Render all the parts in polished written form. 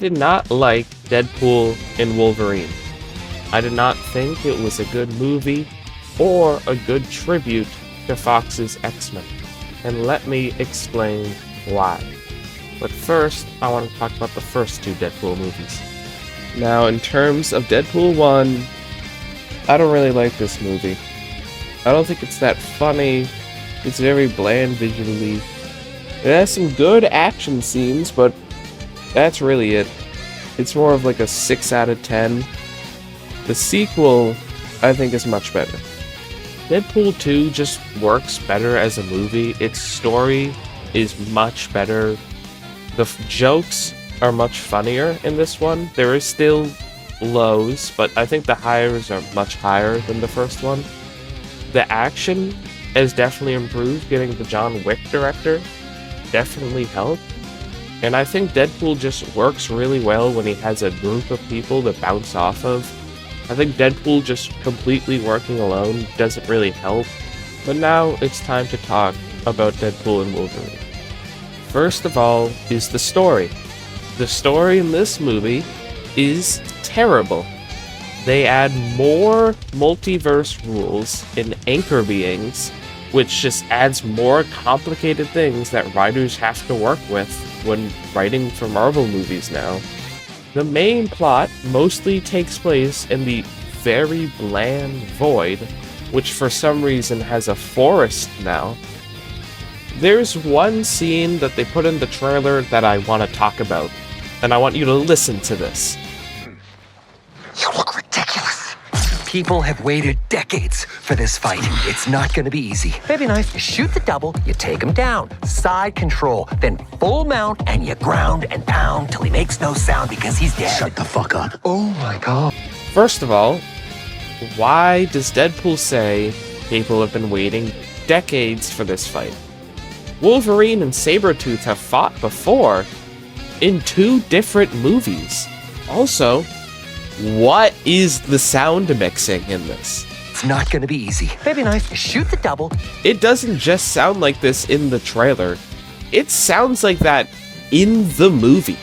did not like Deadpool and Wolverine. I did not think it was a good movie or a good tribute to Fox's X-Men. And let me explain why. But first, I want to talk about the first two Deadpool movies. Now, in terms of Deadpool 1, I don't really like this movie. I don't think it's that funny. It's very bland visually. It has some good action scenes, but that's really it. It's more of like a 6 out of 10. The sequel, I think, is much better. Deadpool 2 just works better as a movie. Its story is much better. The jokes are much funnier in this one. There is still lows, but I think the highs are much higher than the first one. The action has definitely improved. Getting the John Wick director definitely helped. And I think Deadpool just works really well when he has a group of people to bounce off of. I think Deadpool just completely working alone doesn't really help. But now it's time to talk about Deadpool and Wolverine. First of all is the story. The story in this movie is terrible. They add more multiverse rules and anchor beings, which just adds more complicated things that writers have to work with when writing for Marvel movies now. The main plot mostly takes place in the very bland Void, which for some reason has a forest now. There's one scene that they put in the trailer that I want to talk about, and I want you to listen to this. You look ridiculous. People have waited decades for this fight. It's not gonna be easy. Baby knife, you shoot the double, you take him down. Side control, then full mount, and you ground and pound till he makes no sound because he's dead. Shut the fuck up. Oh my god. First of all, why does Deadpool say people have been waiting decades for this fight? Wolverine and Sabretooth have fought before in 2 different movies. Also, what is the sound mixing in this? It's not gonna be easy. Baby knife, you shoot the double. It doesn't just sound like this in the trailer. It sounds like that in the movie.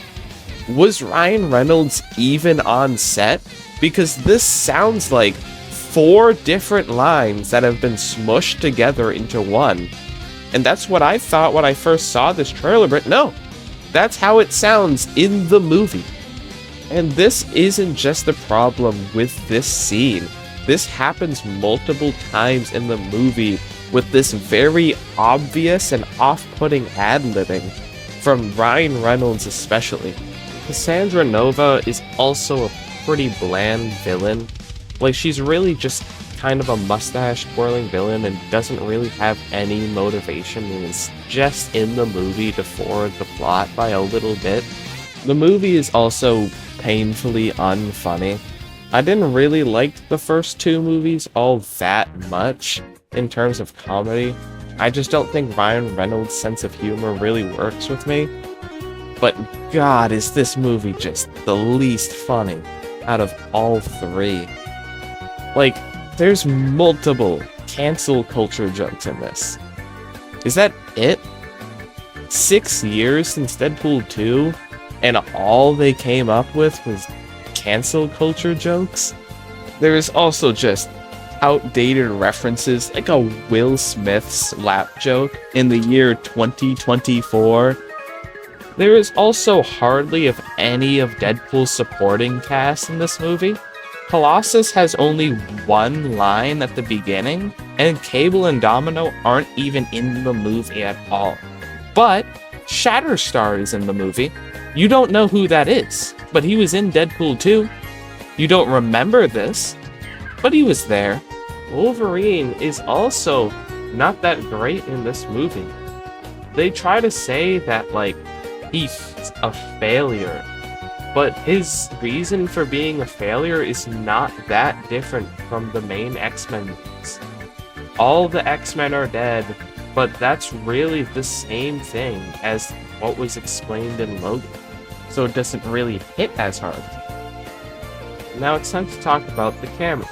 Was Ryan Reynolds even on set? Because this sounds like 4 different lines that have been smushed together into one. And that's what I thought when I first saw this trailer, but no. That's how it sounds in the movie. And this isn't just the problem with this scene. This happens multiple times in the movie with this very obvious and off-putting ad-libbing from Ryan Reynolds especially. Cassandra Nova is also a pretty bland villain. Like, she's really just kind of a mustache-twirling villain and doesn't really have any motivation and is just in the movie to forward the plot by a little bit. The movie is also painfully unfunny. I didn't really like the first 2 movies all that much in terms of comedy. I just don't think Ryan Reynolds' sense of humor really works with me. But God, is this movie just the least funny out of all 3. Like, there's multiple cancel culture jokes in this. Is that it? 6 years since Deadpool 2, and all they came up with was cancel culture jokes? There is also just outdated references, like a Will Smith slap joke in the year 2024. There is also hardly if any of Deadpool's supporting cast in this movie. Colossus has only 1 line at the beginning, and Cable and Domino aren't even in the movie at all. But Shatterstar is in the movie. You don't know who that is, but he was in Deadpool 2. You don't remember this, but he was there. Wolverine is also not that great in this movie. They try to say that, like, he's a failure, but his reason for being a failure is not that different from the main X-Men movies. All the X-Men are dead, but that's really the same thing as what was explained in Logan, so it doesn't really hit as hard. Now it's time to talk about the cameos.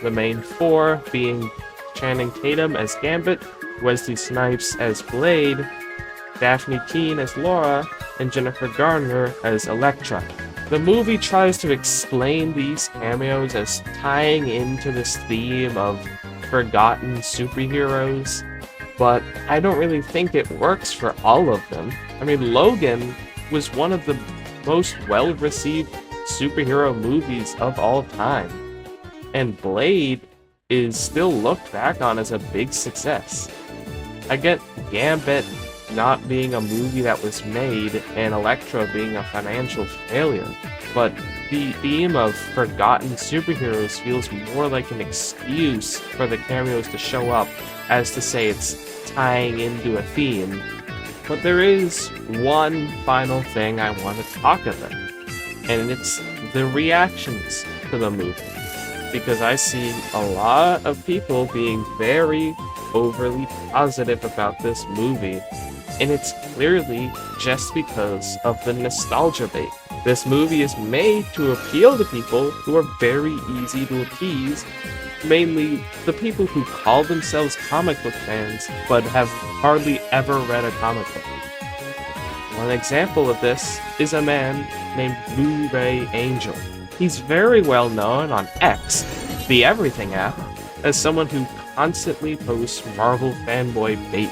The main 4 being Channing Tatum as Gambit, Wesley Snipes as Blade, Daphne Keane as Laura, and Jennifer Garner as Elektra. The movie tries to explain these cameos as tying into this theme of forgotten superheroes, but I don't really think it works for all of them. I mean, Logan was one of the most well-received superhero movies of all time, and Blade is still looked back on as a big success. I get Gambit not being a movie that was made and Elektra being a financial failure, but the theme of forgotten superheroes feels more like an excuse for the cameos to show up as to say it's tying into a theme. But there is one final thing I want to talk about, and it's the reactions to the movie. Because I see a lot of people being very overly positive about this movie, and it's clearly just because of the nostalgia bait. This movie is made to appeal to people who are very easy to appease, mainly the people who call themselves comic book fans but have hardly ever read a comic book. One example of this is a man named Blu-ray Angel. He's very well known on X, the Everything app, as someone who constantly posts Marvel fanboy bait,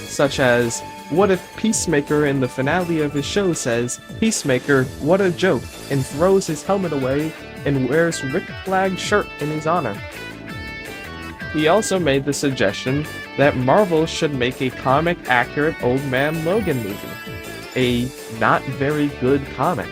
such as, what if Peacemaker in the finale of his show says, "Peacemaker, what a joke," and throws his helmet away and wears Rick Flag's shirt in his honor. He also made the suggestion that Marvel should make a comic-accurate Old Man Logan movie, a not very good comic,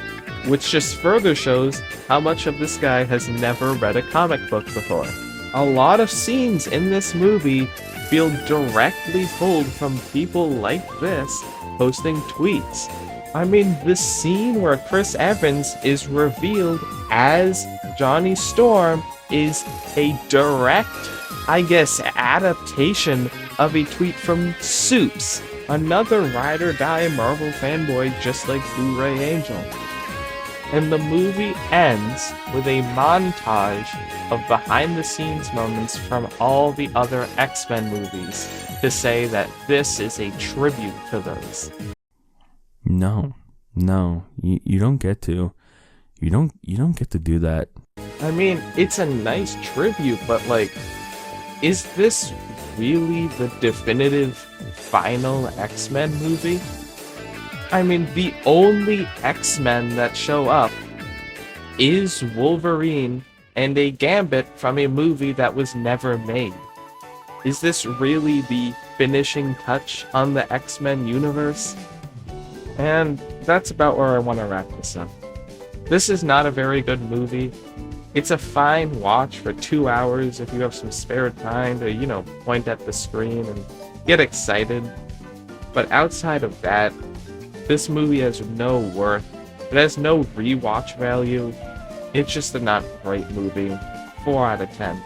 which just further shows how much of this guy has never read a comic book before. A lot of scenes in this movie feel directly pulled from people like this posting tweets. I mean, this scene where Chris Evans is revealed as Johnny Storm is a direct, I guess, adaptation of a tweet from Soups, another ride or die Marvel fanboy just like Blu-ray Angel. And the movie ends with a montage of behind-the-scenes moments from all the other X-Men movies to say that this is a tribute to those. No, you don't get to. You don't get to do that. I mean, it's a nice tribute, but like, is this really the definitive final X-Men movie? I mean, the only X-Men that show up is Wolverine and a Gambit from a movie that was never made. Is this really the finishing touch on the X-Men universe? And that's about where I want to wrap this up. This is not a very good movie. It's a fine watch for 2 hours if you have some spare time to, point at the screen and get excited. But outside of that, this movie has no worth. It has no rewatch value. It's just a not great movie. 4 out of 10.